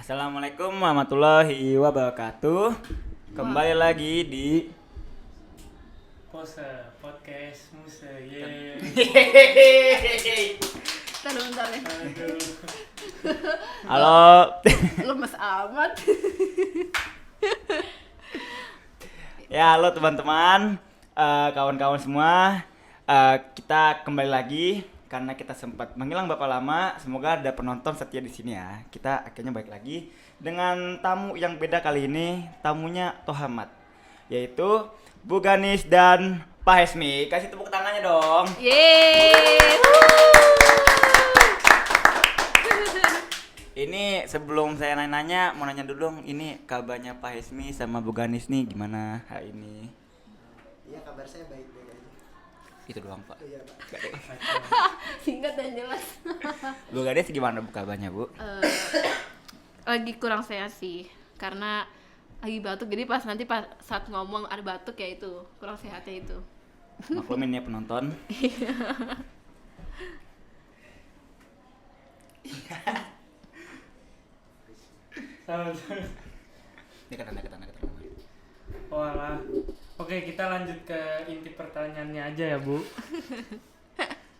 Assalamualaikum warahmatullahi wabarakatuh. Kembali lagi di Pose podcast Muse ye. Bentar ya. Aduh. Halo. Lemes amat. Ya, halo teman-teman, kawan-kawan semua. Kita kembali lagi karena kita sempat menghilang beberapa lama. Semoga ada penonton setia di sini ya. Kita akhirnya balik lagi dengan tamu yang beda kali ini. Tamunya Tohamat, yaitu Bu Ganis dan Pak Hesmi. Kasih tepuk tangannya dong. Yeay. Ini sebelum saya nanya, mau nanya dulu dong, ini kabarnya Pak Hesmi sama Bu Ganis nih gimana hari ini? Iya, kabar saya baik-baik aja. Itu doang Pak. Iya, Pak. Singkat dan jelas. Bu Ganis gimana bu kabarnya Bu? Lagi kurang sehat sih, karena lagi batuk. Jadi pas saat ngomong ada batuk ya itu kurang sehatnya itu. Maklumin ya penonton. Sama. Ini kata. Walah. Oke, kita lanjut ke inti pertanyaannya aja ya, Bu.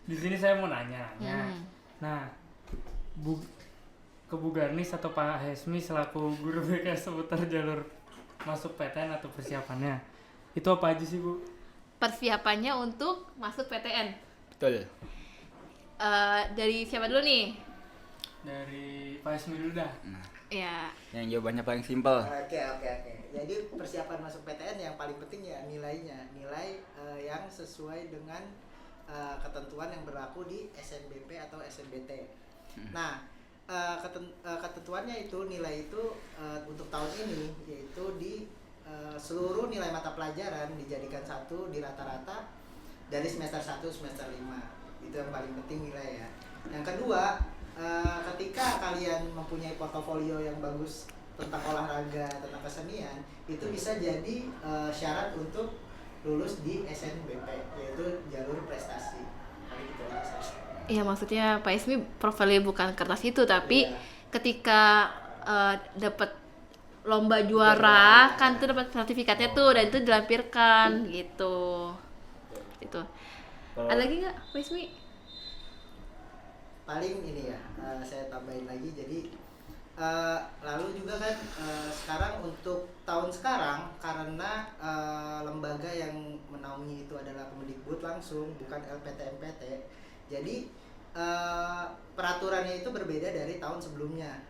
Di sini saya mau nanya. Nah, ke Bu Garnis atau Pak Hesmi selaku guru BK seputar jalur masuk PTN atau persiapannya. Itu apa aja sih, Bu? Persiapannya untuk masuk PTN. Betul. Dari siapa dulu nih? Dari Pak Hesmi dulu dah. Nah, Ya, yang jawabannya paling simpel. Oke. Jadi persiapan masuk PTN yang paling penting ya nilainya. Nilai yang sesuai dengan ketentuan yang berlaku di SNBP atau SNBT. Nah, ketentuannya itu nilai itu untuk tahun ini yaitu di seluruh nilai mata pelajaran dijadikan satu di rata-rata dari semester 1 semester 5. Itu yang paling penting nilai ya. Yang kedua, ketika kalian mempunyai portofolio yang bagus tentang olahraga, tentang kesenian, itu bisa jadi syarat untuk lulus di SNBP, yaitu jalur prestasi. Gitu aja. iya maksudnya Pak Ismi profilnya bukan kertas itu, tapi Iya. ketika dapat lomba juara kan tuh dapat sertifikatnya tuh, dan itu dilampirkan gitu. Itu. Ada lagi nggak Pak Ismi? Paling ini ya, saya tambahin lagi. Jadi lalu juga kan sekarang untuk tahun sekarang karena lembaga yang menaungi itu adalah Kemendikbud langsung, bukan LPT-MPT. Jadi peraturannya itu berbeda dari tahun sebelumnya.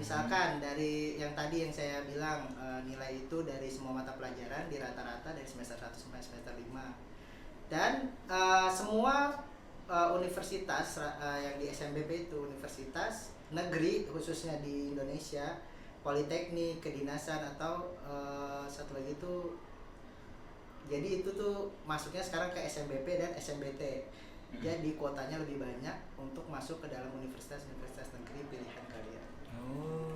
Misalkan dari yang tadi yang saya bilang, nilai itu dari semua mata pelajaran di rata-rata dari semester 1 sampai semester 5. Dan semua universitas yang di SNBP itu universitas negeri khususnya di Indonesia, politeknik, kedinasan atau satu lagi itu, jadi itu tuh masuknya sekarang ke SNBP dan SNBT. Jadi kuotanya lebih banyak untuk masuk ke dalam universitas-universitas negeri pilihan kalian. Oh.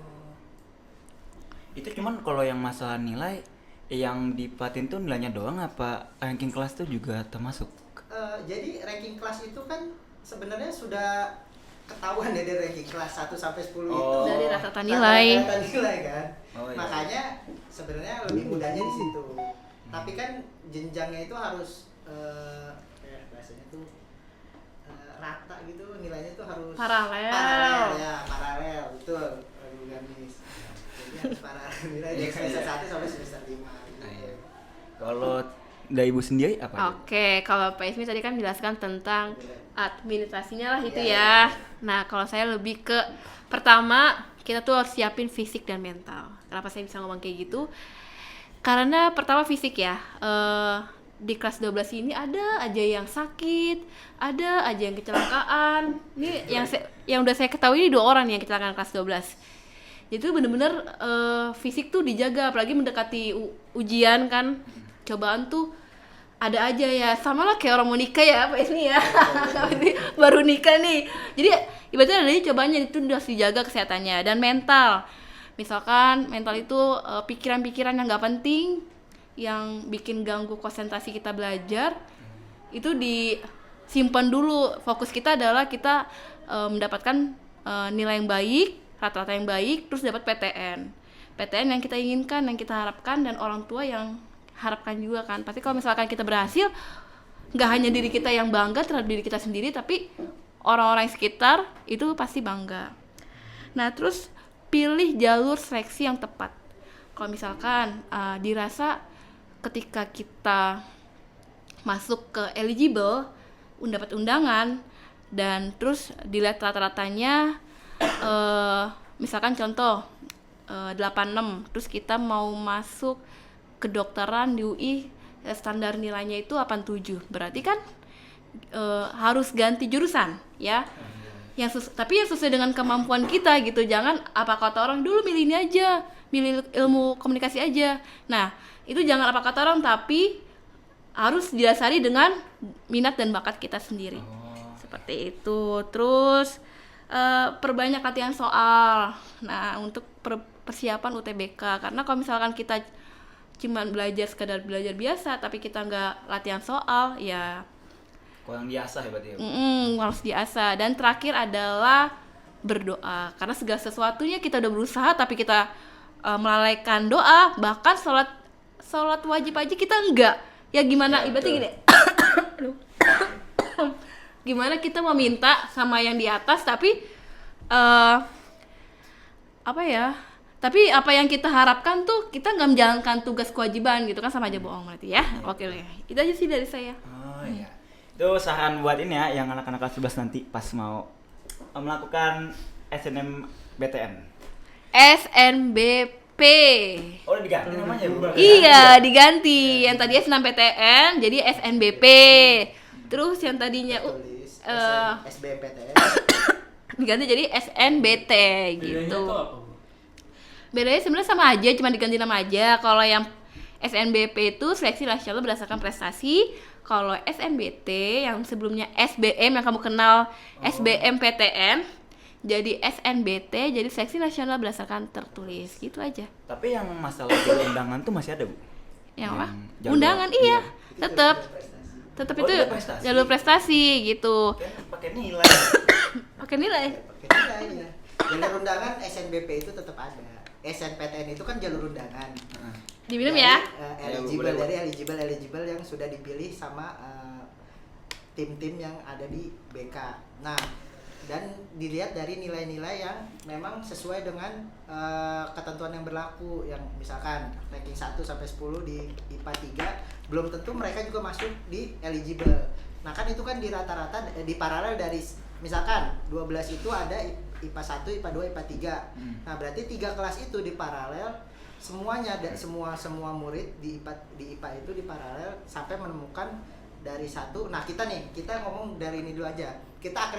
Itu cuman kalau yang masalah nilai yang dipatin tuh nilainya doang apa ranking kelas tuh juga termasuk? Jadi ranking kelas itu kan sebenarnya sudah ketahuan ya dari ranking kelas 1 sampai 10 itu Dari rata-rata nilai. rata-rata nilai kan. Oh, iya. Makanya sebenarnya lebih mudahnya di situ. Tapi kan jenjangnya itu harus kayak bahasanya tuh rata gitu, nilainya tuh harus Paralel. paralel betul. Aduh gamis. Jadi harus paralel nilai dari semester 1 sampai semester 5 gitu. Ah, iya. Kalau dari ibu sendiri apa? aja? Oke, kalau Pak Ismi tadi kan menjelaskan tentang administrasinya lah itu Iya. ya. Nah, kalau saya lebih ke pertama kita tuh harus siapin fisik dan mental. Kenapa saya bisa ngomong kayak gitu? Karena pertama fisik ya. Di kelas 12 ini ada aja yang sakit, ada aja yang kecelakaan. Ini yang udah saya ketahui ini 2 orang nih yang kecelakaan kelas 12. Jadi tuh bener-bener fisik tuh dijaga, apalagi mendekati ujian kan. Cobaan tuh ada aja ya, sama lah kayak orang mau nikah ya Pak Ismi ya. Baru nikah nih, jadi ibaratnya ada aja cobaannya, itu harus dijaga kesehatannya. Dan mental, misalkan mental itu pikiran-pikiran yang nggak penting yang bikin ganggu konsentrasi kita belajar itu disimpan dulu. Fokus kita adalah kita mendapatkan nilai yang baik rata-rata yang baik, terus dapat PTN. PTN yang kita inginkan, yang kita harapkan, dan orang tua yang harapkan juga kan. Pasti kalau misalkan kita berhasil, nggak hanya diri kita yang bangga terhadap diri kita sendiri, tapi orang-orang sekitar itu pasti bangga. Nah, terus pilih jalur seleksi yang tepat. Kalau misalkan dirasa ketika kita masuk ke eligible, dapat undangan, dan terus dilihat rata-ratanya, misalkan contoh 86, terus kita mau masuk kedokteran di UI, standar nilainya itu 87, berarti kan harus ganti jurusan ya. Tapi yang sesuai dengan kemampuan kita gitu. Jangan apa kata orang, dulu milih ini aja, milih ilmu komunikasi aja. Nah, itu jangan apa kata orang, tapi harus didasari dengan minat dan bakat kita sendiri. Seperti itu. Terus perbanyak latihan soal. Nah, untuk persiapan UTBK, karena kalau misalkan kita cuma sekadar belajar biasa tapi kita nggak latihan soal, ya Kurang diasah ya berarti ya. harus diasah. Dan terakhir adalah berdoa, karena segala sesuatunya kita udah berusaha tapi kita melalaikan doa. Bahkan sholat wajib aja kita enggak. Ya gimana, Ya, ibaratnya gini. Gimana kita mau minta sama yang di atas tapi tapi apa yang kita harapkan tuh kita nggak menjalankan tugas kewajiban gitu kan, sama aja bohong berarti ya. Oke lah, itu aja sih dari saya. Oh iya. Itu saran buat ini ya, yang anak-anak kelas 11 nanti pas mau melakukan SNMBTN. SNBP. Oh, udah diganti namanya Bu? Iya, diganti. Yang tadinya SNMPTN jadi SNBP. Terus yang tadinya Tulis SBMPTN. diganti jadi SNBT Bedanya gitu. tuh apa, Bu? Bedanya sebenarnya sama aja, cuma diganti nama aja. Kalau yang SNBP itu seleksi nasional berdasarkan prestasi. Kalau SNBT yang sebelumnya SBM yang kamu kenal, SBMPTN, jadi SNBT, jadi seleksi nasional berdasarkan tertulis, gitu aja. Tapi yang masalah jalur undangan tuh masih ada, Bu? Yang apa? jalur- Undangan iya, tetap Oh, itu itu prestasi. jalur prestasi gitu. Kan pakai nilai. Pakai nilai. Pakai nilai ya. Jalur undangan SNBP itu tetap ada. SNPTN itu kan jalur undangan. Diminum Dari, ya. Eligible boleh, dari eligible yang sudah dipilih sama tim-tim yang ada di BK. Nah, dan dilihat dari nilai-nilai yang memang sesuai dengan ketentuan yang berlaku, yang misalkan ranking 1 sampai 10 di IPA 3 belum tentu mereka juga masuk di eligible. Nah, kan itu kan di rata-rata di paralel dari misalkan 12 itu ada IPA 1, IPA 2, IPA 3. Nah, berarti 3 kelas itu di paralel semuanya, semua murid di IPA itu di paralel sampai menemukan dari satu. Nah, kita ngomong dari ini dulu aja. Kita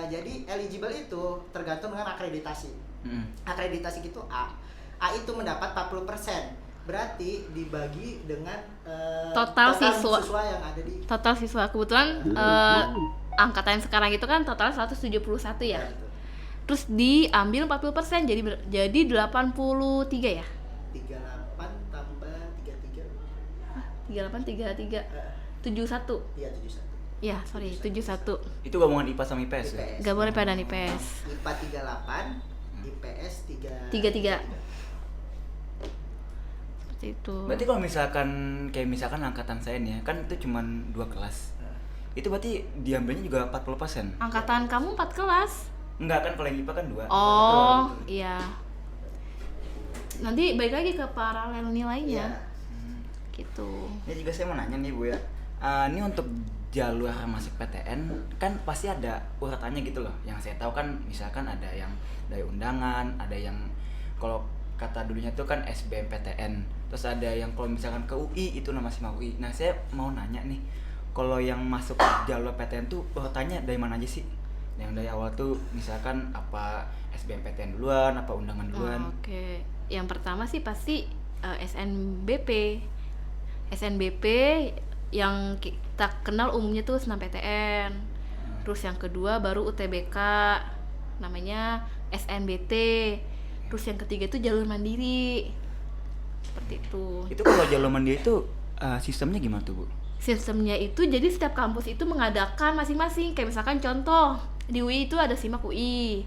jadi eligible itu tergantung dengan akreditasi. Akreditasi itu A itu mendapat 40%. Berarti dibagi dengan Total siswa. yang ada di Total siswa kebetulan angkatan sekarang itu kan total 171 ya. Terus diambil 40%, jadi 83 ya. 38 tambah 33. 38 33 71. Iya, 71. Ya, sorry, 71. Itu gabungan IPA sama IPS ya? Gak boleh pada IPS. IPA 38, IPS 33. Seperti itu. Berarti kalau misalkan angkatan saya nih ya, kan itu cuma 2 kelas. Itu berarti diambilnya juga 40%. Angkatan kamu 4 kelas. Enggak kan, kalau yang IPA kan 2. Oh, iya. Nanti balik lagi ke paralel nilainya. Iya. Gitu. Ini juga saya mau nanya nih Bu ya. Ini untuk jalur masuk PTN kan pasti ada uratannya gitu loh. Yang saya tahu kan misalkan ada yang dari undangan, ada yang kalau kata dulunya tuh kan SBMPTN. Terus ada yang kalau misalkan ke UI itu nama sama UI. Nah, saya mau nanya nih, kalau yang masuk jalur PTN tuh uratannya dari mana aja sih? Yang dari awal tuh misalkan apa SBMPTN duluan, apa undangan duluan? Oke. Yang pertama sih pasti SNBP. SNBP yang kita kenal umumnya tuh SNMPTN. Terus yang kedua baru UTBK, namanya SNBT. Terus yang ketiga itu jalur mandiri. Seperti itu. Itu kalau jalur mandiri itu sistemnya gimana tuh, Bu? Sistemnya itu jadi setiap kampus itu mengadakan masing-masing. Kayak misalkan contoh di UI itu ada SIMAK UI.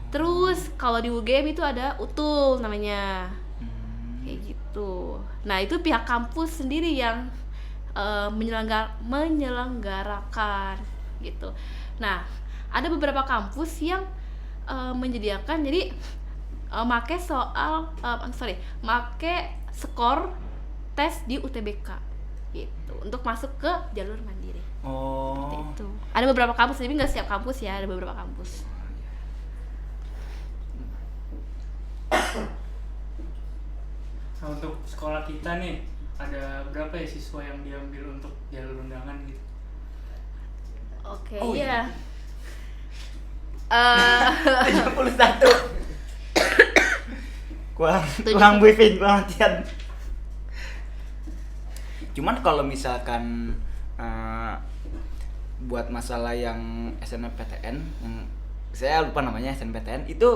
Terus kalau di UGM itu ada UTUL namanya, kayak gitu. Nah itu pihak kampus sendiri yang menyelenggarakan gitu. Nah ada beberapa kampus yang menyediakan, jadi make skor tes di UTBK gitu untuk masuk ke jalur mandiri. Seperti Oh. itu. Ada beberapa kampus, tapi nggak setiap kampus ya, ada beberapa kampus. Nah, untuk sekolah kita nih ada berapa ya siswa yang diambil untuk jalur undangan gitu? Oke, Oh, iya. iya. 71. kurang Tujuh kurang satu. briefing, kurang latihan. Cuman kalau misalkan buat masalah yang SNMPTN yang saya lupa namanya SNMPTN itu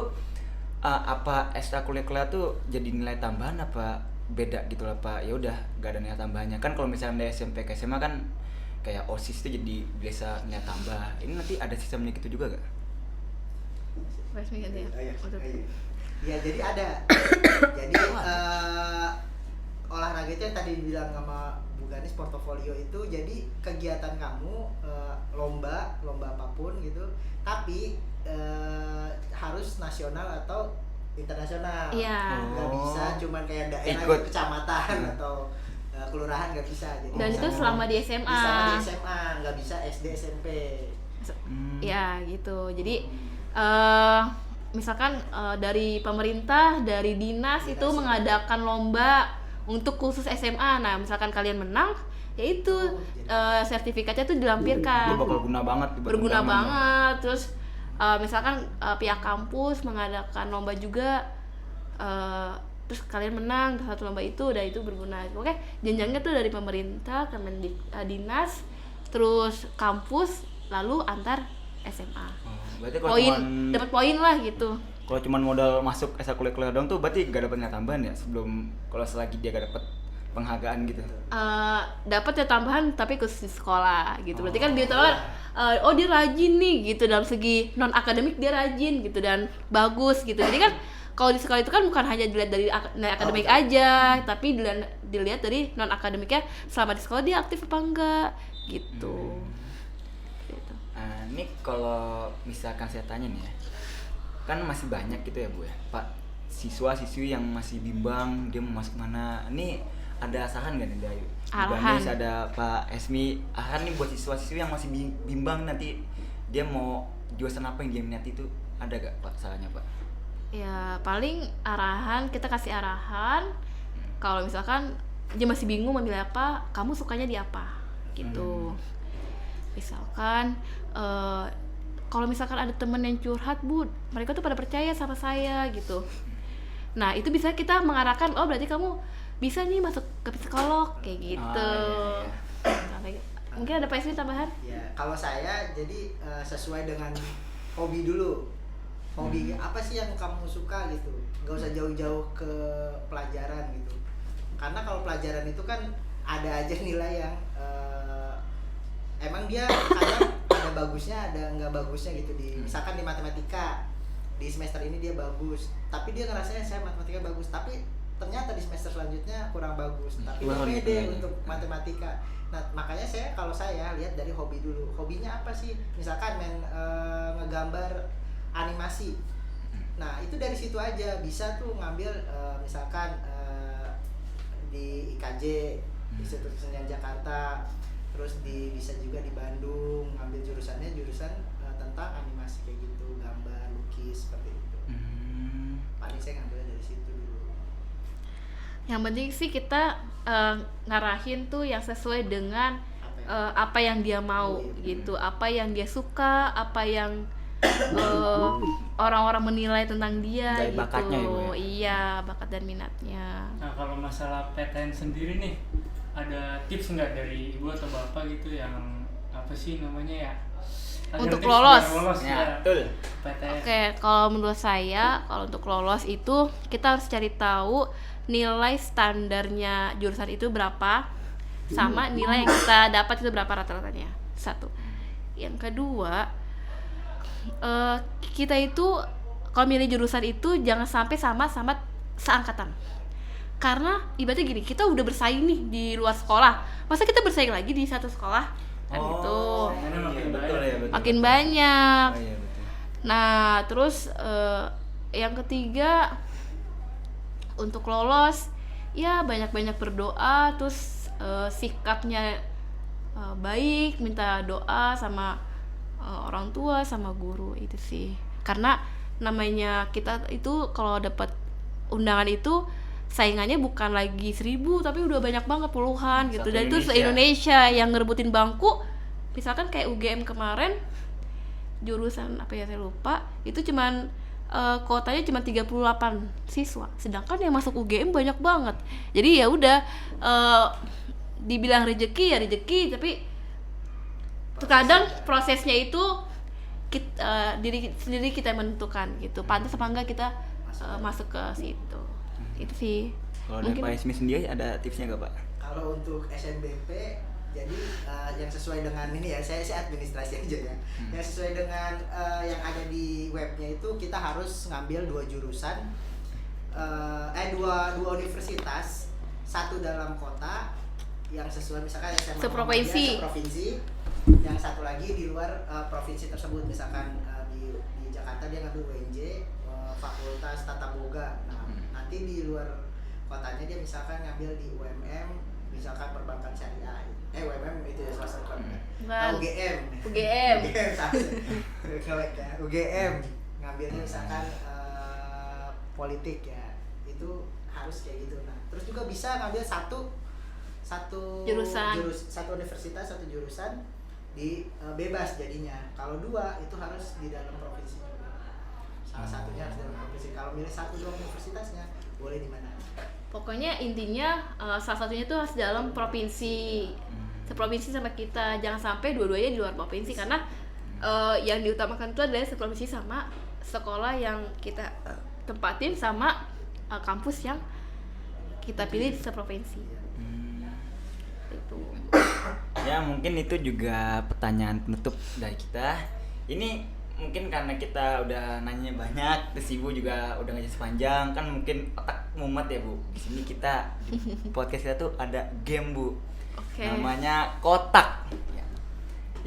apa ekstrakurikuler tuh jadi nilai tambahan apa beda gitu lah Pak? Ya udah gak ada nilai tambahannya kan. Kalau misalnya dari SMP ke SMA kan kayak OSIS itu jadi biasa nilai tambah. Ini nanti ada sistemnya gitu juga gak? Resmi kan ya? Ya jadi ada. Jadi olahraga itu yang tadi dibilang sama Bu Ganis, portofolio itu jadi kegiatan kamu lomba apapun gitu, tapi harus nasional atau internasional. Iya. Nggak bisa cuman kayak daerah Ikut. gitu, kecamatan atau kelurahan, nggak bisa. Jadi Dan itu misalnya selama di SMA. Selama di SMA, nggak bisa SD SMP. Ya gitu. Jadi misalkan dari pemerintah, dari dinas itu Dinas, ya. mengadakan lomba untuk khusus SMA. Nah, misalkan kalian menang, yaitu sertifikatnya tuh dilampirkan. Itu bakal guna banget buat Berguna undangan. banget. Terus misalkan pihak kampus mengadakan lomba juga, terus kalian menang satu lomba itu, dan itu berguna. Oke, jenjangnya tuh dari pemerintah, dinas, terus kampus, lalu antar SMA. Berarti kalau Poin, cuman- dapat poin lah gitu. Kalau cuma modal masuk ekstrakurikuler doang tuh berarti gak dapat nilai tambahan ya sebelum kalau selagi dia gak dapat penghargaan gitu. Dapat ya tambahan tapi khusus di sekolah gitu. Berarti kan dia tahu kan, oh dia rajin nih gitu, dalam segi non akademik dia rajin gitu dan bagus gitu. Jadi kan kalau di sekolah itu kan bukan hanya dilihat dari nilai akademik aja, tapi dilihat dari non akademiknya, selama di sekolah dia aktif apa enggak gitu. Gitu. Ini kalau misalkan saya tanya nih ya, kan masih banyak gitu ya Bu ya, Pak, siswa-siswi yang masih bimbang dia mau masuk mana. Ini ada arahan gak nih dari Bu Arahan. Ganis, ada Pak Esmi, arahan nih buat siswa-siswi yang masih bimbang nanti dia mau jurusan apa yang dia minati itu, ada gak Pak sarannya Pak? Ya paling arahan, kita kasih arahan kalau misalkan dia masih bingung memilih apa, kamu sukanya di apa gitu. Misalkan kalau misalkan ada temen yang curhat, Bu, mereka tuh pada percaya sama saya gitu. Nah itu bisa kita mengarahkan, oh berarti kamu bisa nih masuk ke psikolog kayak gitu. Mungkin ada Pak Ismi tambahan? Ya, kalau saya jadi sesuai dengan hobi dulu. Hobi apa sih yang kamu suka gitu? Nggak usah jauh-jauh ke pelajaran gitu. Karena kalau pelajaran itu kan ada aja nilai yang emang dia kadang ada bagusnya, ada nggak bagusnya gitu. Misalkan di matematika di semester ini dia bagus, tapi dia ngerasanya saya matematika bagus, tapi ternyata di semester selanjutnya kurang bagus. Tapi dia Kurang pede gitu. untuk matematika. Nah makanya kalau saya lihat dari hobi dulu. Hobinya apa sih? Misalkan ngegambar animasi. Nah itu dari situ aja bisa tuh ngambil misalkan di IKJ, Institut Kesenian Jakarta, terus bisa juga di Bandung ngambil jurusannya tentang animasi kayak gitu, gambar, lukis seperti itu. Paling saya ngambilnya dari situ dulu. Yang penting sih kita ngarahin tuh yang sesuai dengan apa yang dia mau gitu, apa yang dia suka, apa yang orang-orang menilai tentang dia Dari gitu. bakatnya ya, Bu, ya? Iya, bakat dan minatnya. Nah kalau masalah PTN sendiri nih, ada tips nggak dari ibu atau bapak gitu yang apa sih namanya ya? Agar Untuk tips lolos. biar lolos Ya, ya, betul. PTN. Oke, kalau menurut saya, kalau untuk lolos itu kita harus cari tahu nilai standarnya jurusan itu berapa, sama nilai yang kita dapat itu berapa rata-ratanya. Satu. Yang kedua, kita itu kalau milih jurusan itu jangan sampai sama seangkatan. Karena ibaratnya gini, kita udah bersaing nih di luar sekolah, masa kita bersaing lagi di satu sekolah kan gitu. Saingannya makin betul banyak. ya, betul. Makin banyak. Oh, iya, betul. Nah, terus yang ketiga untuk lolos ya banyak-banyak berdoa, terus sikapnya baik, minta doa sama orang tua sama guru itu sih. Karena namanya kita itu kalau dapat undangan itu saingannya bukan lagi 1.000 tapi udah banyak banget puluhan gitu. Satu Dan itu Indonesia. se-Indonesia yang ngerebutin bangku. Misalkan kayak UGM kemarin jurusan apa ya saya lupa, itu cuman kuotanya cuma 38 siswa, sedangkan yang masuk UGM banyak banget. Jadi ya udah dibilang rezeki ya rezeki, tapi terkadang prosesnya itu diri sendiri kita yang menentukan gitu, pantas apa enggak kita masuk ke situ. Itu sih. Kalau dari Mungkin Pak Ismi sendiri ada tipsnya nggak Pak? Kalau untuk SNBP, jadi yang sesuai dengan ini ya, saya administrasi aja ya. Yang sesuai dengan yang ada di webnya itu kita harus ngambil 2 jurusan, dua universitas, satu dalam kota yang sesuai misalkan SMA Seprovinsi. seprovinsi, yang satu lagi di luar provinsi tersebut, misalkan di Jakarta dia ngambil UNJ, Fakultas Tata Boga. Nah, nanti di luar kotanya dia misalkan ngambil di UMM, misalkan perbankan syariah. UMM itu ya swasta Bukan. UGM. UGM. UGM ngambilnya misalkan politik ya. Itu harus kayak gitu. Nah, terus juga bisa ngambil satu universitas, satu jurusan di bebas jadinya. Kalau 2 itu harus di dalam provinsi juga. Salah satunya harus di dalam provinsi. Kalau milih 1 doang universitasnya, boleh di mana? Pokoknya intinya salah satunya itu harus dalam provinsi, seprovinsi sama kita. Jangan sampai dua-duanya di luar provinsi, karena yang diutamakan itu adalah seprovinsi sama sekolah yang kita tempatin sama kampus yang kita pilih seprovinsi. Itu. Ya mungkin itu juga pertanyaan penutup dari kita. Ini mungkin karena kita udah nanya banyak, terus Ibu juga udah ngajak sepanjang, kan mungkin otak mumet ya Bu. Di sini kita di podcast kita tuh ada game Bu. Oke. Namanya kotak. Ya.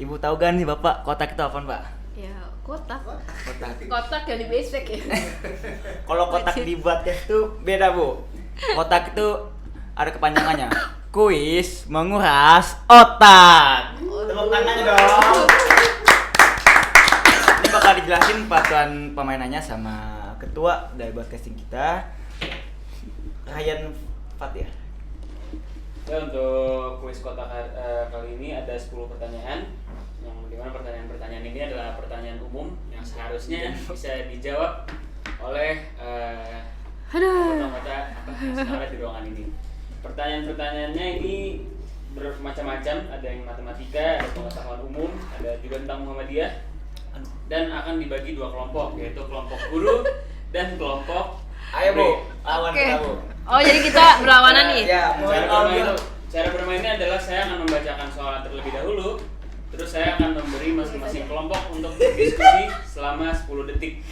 Ibu tahu kan nih Bapak, kotak itu apaan Pak? Ya, kotak. Kotak. Kotak yang di basic ya. Kalau kotak di podcast tuh beda Bu. Kotak itu ada kepanjangannya. Kuis menguras otak. Tepuk tangannya dong. Ini bakal dijelasin peraturan permainannya sama ketua dari broadcasting kita, Ryan Fatir. Ya, untuk kuis kotak kali ini ada 10 pertanyaan, yang dimana pertanyaan-pertanyaan ini adalah pertanyaan umum yang seharusnya bisa dijawab oleh anggota yang ada di ruangan ini. Pertanyaan-pertanyaannya ini bermacam-macam, ada yang matematika, ada pengetahuan umum, ada juga tentang Muhammadiyah, dan akan dibagi 2 kelompok, yaitu kelompok guru dan kelompok Ayo Bu, break. lawan Oke. kita Bu. Oh, jadi kita berlawanan nih. Ya, Cara bermainnya adalah saya akan membacakan soal terlebih dahulu, terus saya akan memberi masing-masing kelompok untuk berdiskusi selama 10 detik.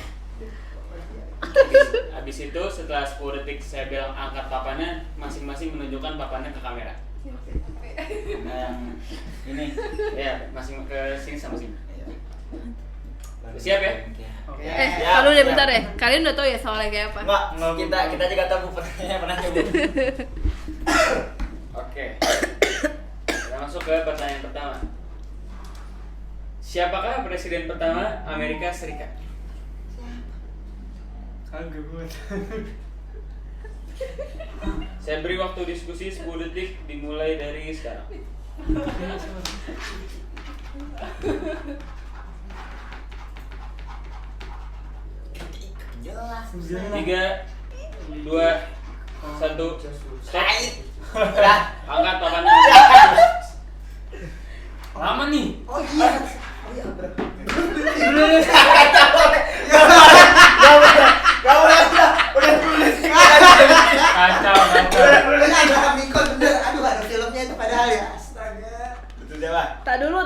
Habis itu setelah 10 detik saya bilang angkat papannya, masing-masing menunjukkan papannya ke kamera. Nah, yang ini. Ya, masing ke sini sama sini. Siap ya? Oke. Ya, Kalau udah siap. bentar ya. Kalian udah tahu ya soalnya kayak apa? Enggak, kita juga tahu pertanyaannya pernah Bu. Oke. Kita masuk ke pertanyaan pertama. Siapakah presiden pertama Amerika Serikat? Kagak gue. Saya beri waktu diskusi 10 detik dimulai dari sekarang. Jelas. 3, 2, 1, stop. Udah. Angkat papannya. Lama nih. Oh iya. Oh iya, Kacau. ada Mikon bener. Aduh, ada filmnya itu padahal ya. Astaga. Betul deh, Pak. Tak dulu.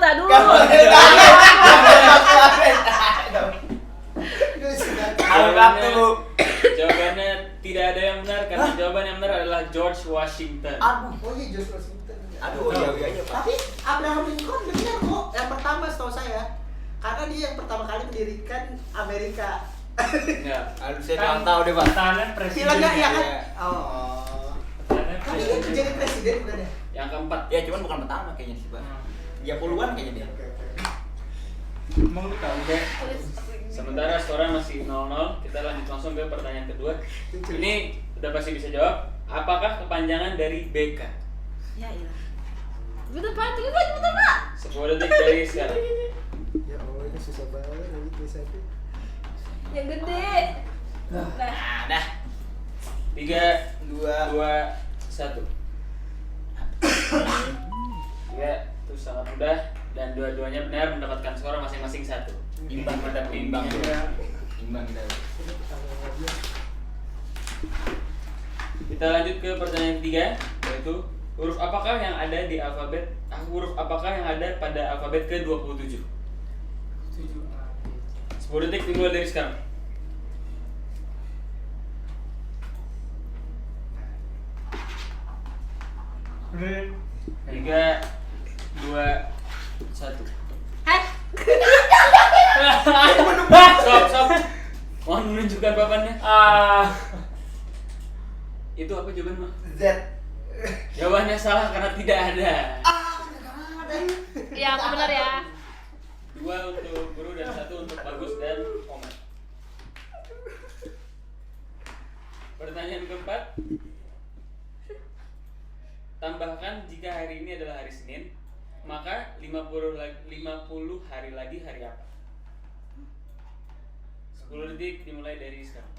Aduh, Jawabannya tidak ada yang benar karena jawaban yang benar adalah George Washington. Oh iya, George Washington. Aduh, iya Pak. Tapi Abraham Lincoln benar kok. Yang pertama setahu saya. Karena dia yang pertama kali mendirikan Amerika. Enggak. Aduh, saya kurang tahu deh, Pak. Pertahanan presiden. Bilangnya iya kan? Iya. Oh. Pertahanan Tapi dia presiden. jadi presiden bukan ya? Yang keempat. Ya, cuman bukan pertama kayaknya sih, Pak. Ya puluhan kayaknya dia. Emang lu tahu deh. Sementara skor masih 0-0, kita lanjut langsung ke pertanyaan kedua. Ini udah pasti bisa jawab. Apakah kepanjangan dari BK? Ya ilah. Betul Pak, betul Pak. 10 detik dari sekarang. Ya Allah, ini susah banget lagi tulisannya. Yang gede. Nah, Nah, dah. 3, 2 2, 1. Ya, itu sangat mudah dan dua-duanya benar mendapatkan skor masing-masing 1. Imbang, Mantap, imbang. imbang. Imbang kita. Kita lanjut ke pertanyaan ketiga, yaitu huruf apakah yang ada di alfabet huruf apakah yang ada pada alfabet ke-27? 10 detik dimulai dari sekarang. Udah. 3, 2, 1. Hah? Stop. Mohon menunjukkan papannya. Itu apa jawaban, Mak? Z. Jawabannya salah karena tidak ada. Ya, aku benar ya. 2 untuk Guru dan 1 untuk Bagus dan Oman. Pertanyaan keempat. Tambahkan jika hari ini adalah hari Senin, maka 50 hari lagi hari apa? 10 detik dimulai dari sekarang.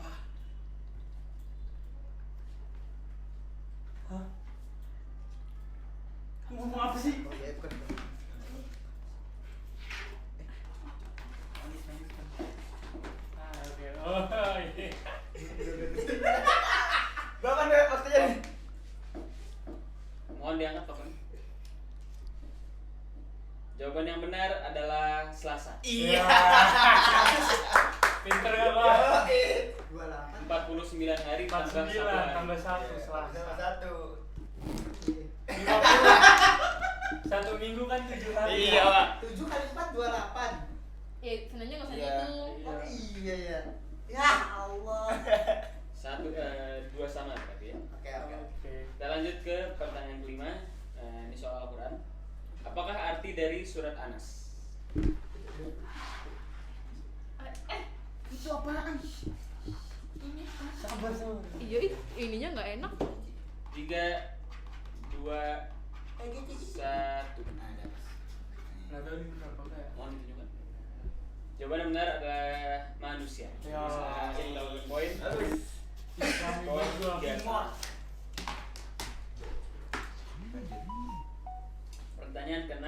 Ngomong apa sih? Oh iya, bukan. Oke. Oh iya. Bapak nih waktunya nih. Mohon diangkat papan. Jawaban yang benar adalah Selasa. Iya. Pinter gak Pak? 28. 49 hari tambah 1 49 hari. tambah 1 Selasa. Satu. 50. 1 minggu kan 7 hari. Iya, Pak. 7 kali 4 28. Sebenarnya nggak usah Iya. gitu. Oh iya ya. Ya Allah. 2 sama berarti ya. Oke. Oke. Kita lanjut ke pertanyaan kelima. Ini soal Al-Quran. Apakah arti dari surat Anas? Itu apaan? Sabar. Iya, ininya nggak enak. 3, 2, 1. Nggak tahu ini berapa kayak. Mohon ditunjukkan. Jawaban yang benar adalah manusia. Ya. Bisa cek dalam poin. Islami Poin banget. 3. Pertanyaan ke-6.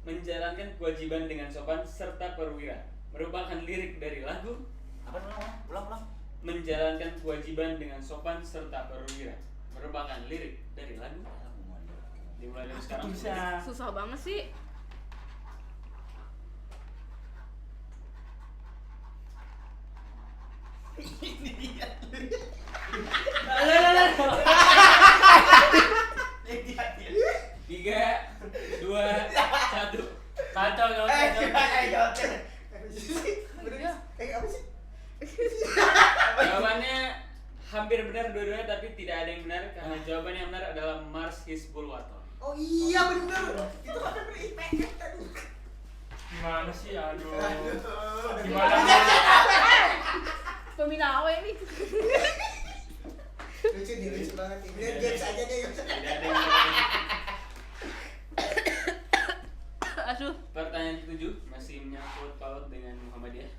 Menjalankan kewajiban dengan sopan serta perwira merupakan lirik dari lagu. Apa namanya? Ulang. Menjalankan kewajiban dengan sopan serta perwira merupakan lirik dari lagu. Dimulai dari sekarang. Bisa. Susah banget sih. Tiga, 2, 1. Kacau jawabnya. Apa sih? Jawabannya hampir benar dua-duanya, tapi tidak ada yang benar karena jawaban yang benar adalah Mars Hizbul Waton. Oh iya bener. Itu kan IPS tadi. Gimana sih? Aduh. Aduh. Gimana? Peminawe nih. Lucu banget ini. Games aja deh. Tidak ada yang benar. Aduh. Pertanyaan ke-7 masih menyangkut paut dengan Muhammadiyah.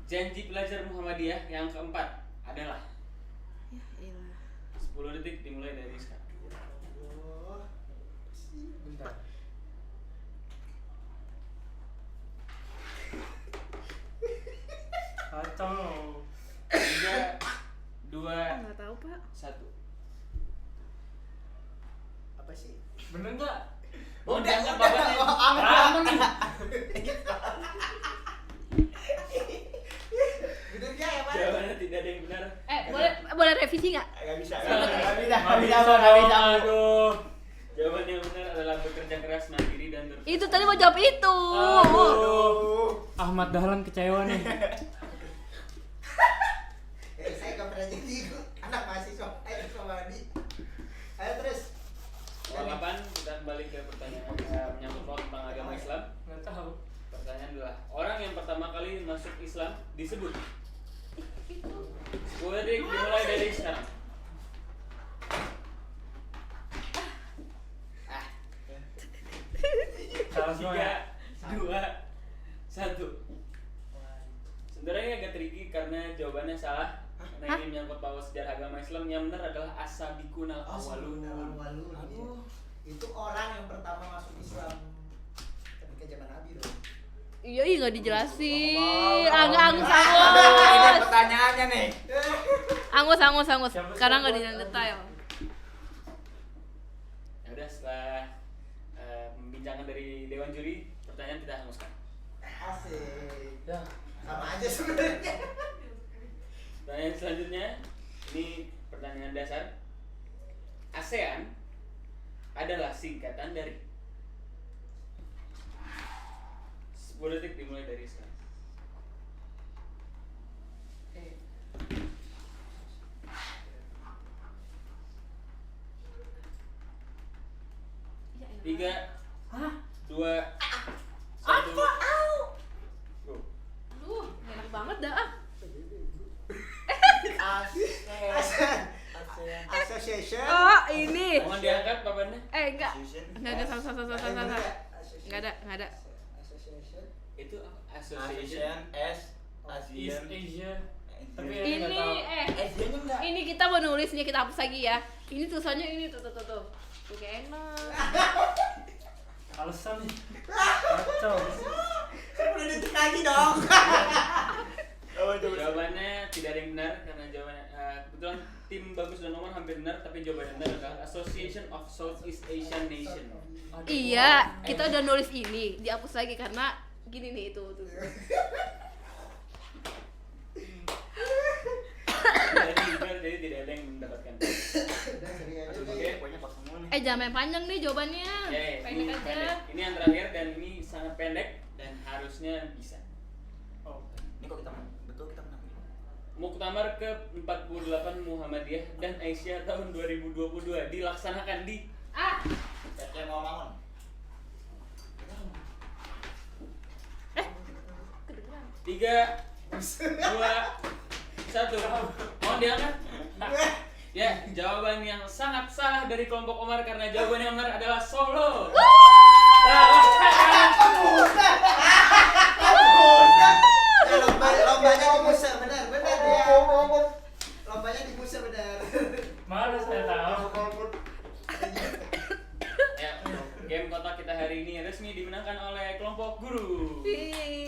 Janji pelajar Muhammadiyah yang keempat adalah Ya ilah. 10 detik dimulai dari sekarang. Bentar. Kacau. 3, 2, Nggak tahu Pak. 1. Apa sih? Bener nggak? Oh, diangkat papannya. Lama nih. boleh revisi nggak? Nggak bisa. Aduh. Jawaban yang benar adalah bekerja keras, mandiri dan berprestasi. Itu tadi mau jawab itu. Ahmad Dahlan kecewa nih. Saya gak pernah jadi anak mahasiswa. Ayo coba di. Ayo terus. Soal 8 kita kembali ke pertanyaan menyangkut paut tentang agama Islam. Nggak tahu. Pertanyaan adalah orang yang pertama kali masuk Islam disebut. 10 detik dimulai dari sekarang. Salah semua ya. 3, 2, 1. Sebenarnya agak tricky karena jawabannya salah. Karena ini menyangkut paut sejarah agama Islam. Yang benar adalah as-sabiqunal awwalun. Awalun. Itu orang yang pertama masuk Islam ketika zaman Nabi dong. Iya, nggak dijelasin. Aduh, Angus. ini pertanyaannya nih. Angus. Siapa Sekarang nggak buat dijelasin Angus? detail. Ya udah, setelah pembincangan dari Dewan Juri, pertanyaan kita hanguskan. Asik. Ya. Sama aja sebenarnya. Pertanyaan selanjutnya, ini pertanyaan dasar. ASEAN adalah singkatan dari 10 detik dimulai dari sekarang. Tiga, dua, satu. Go. Aduh, enak banget dah. Association. Oh, ini. Mohon diangkat papannya. Enggak. Enggak, salah. Enggak ada. Association. Itu apa? Association East ASEAN. Asia. Tapi Ini nggak tahu. Asiannya enggak. Ini kita mau nulisnya, kita hapus lagi ya. Ini tulisannya ini tuh. Oke, enak. Alasan nih. Kacau. 10 detik lagi dong. Jawabannya tidak ada yang benar karena jawabannya kebetulan tim Bagus dan Nomor hampir benar, tapi jawabannya benar adalah Association of Southeast Asian Nation. Iya, kita udah nulis ini, dihapus lagi karena gini nih itu tuh. Jadi tidak ada yang mendapatkan. Udah seri aja. Oke. Pokoknya pas semua nih. Jangan main panjang nih jawabannya. Ya, ini Pendek aja. pendek. Ini yang terakhir dan ini sangat pendek dan harusnya bisa. Oh. Ini kok kita betul kita menang. Muktamar ke-48 Muhammadiyah dan Aisyah tahun 2022 dilaksanakan di PT Mawangun. 3, 2, 1. Mohon diangkat. Ya, jawaban yang sangat salah dari kelompok Omar karena jawaban yang benar adalah Solo. Lombanya di Musa, benar ya. Lombanya di Musa, benar. Mana saya tahu. Ya, game kotak kita hari ini resmi dimenangkan oleh kelompok guru. Wih.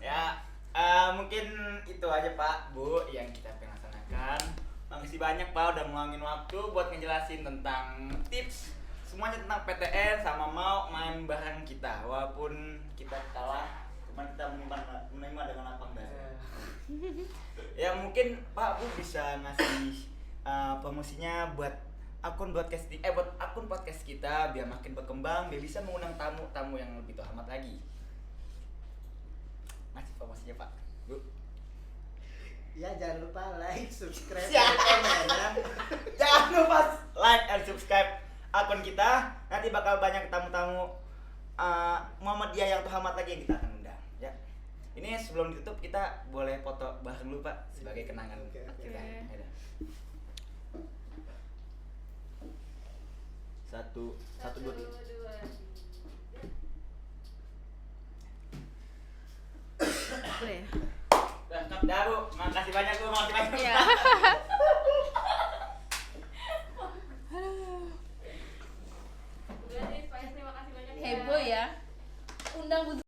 Ya, mungkin itu aja Pak, Bu yang kita pengen laksanakan. Makasih banyak Pak udah meluangin waktu buat ngejelasin tentang tips semuanya tentang PTN sama mau main bareng kita. Walaupun kita kalah, cuman kita menerima dengan lapang dada. Ya mungkin Pak Bu bisa ngasih promosinya buat akun podcast buat akun podcast kita biar makin berkembang, biar bisa mengundang tamu-tamu yang lebih terhormat lagi. Ngasih promosinya Pak Bu. Ya jangan lupa like, subscribe, Ya. dan komen ya. Jangan lupa like and subscribe akun kita. Nanti bakal banyak tamu-tamu Muhammadiyah yang terhormat lagi yang kita akan undang. Ya. Ini sebelum ditutup kita boleh foto bareng dulu Pak sebagai kenangan Oke. kita. Ada. Satu, dua, tiga. Boleh ya? Dah Bu, makasih banyak Bu, makasih banyak. Iya. Heboh ya. Undang Bu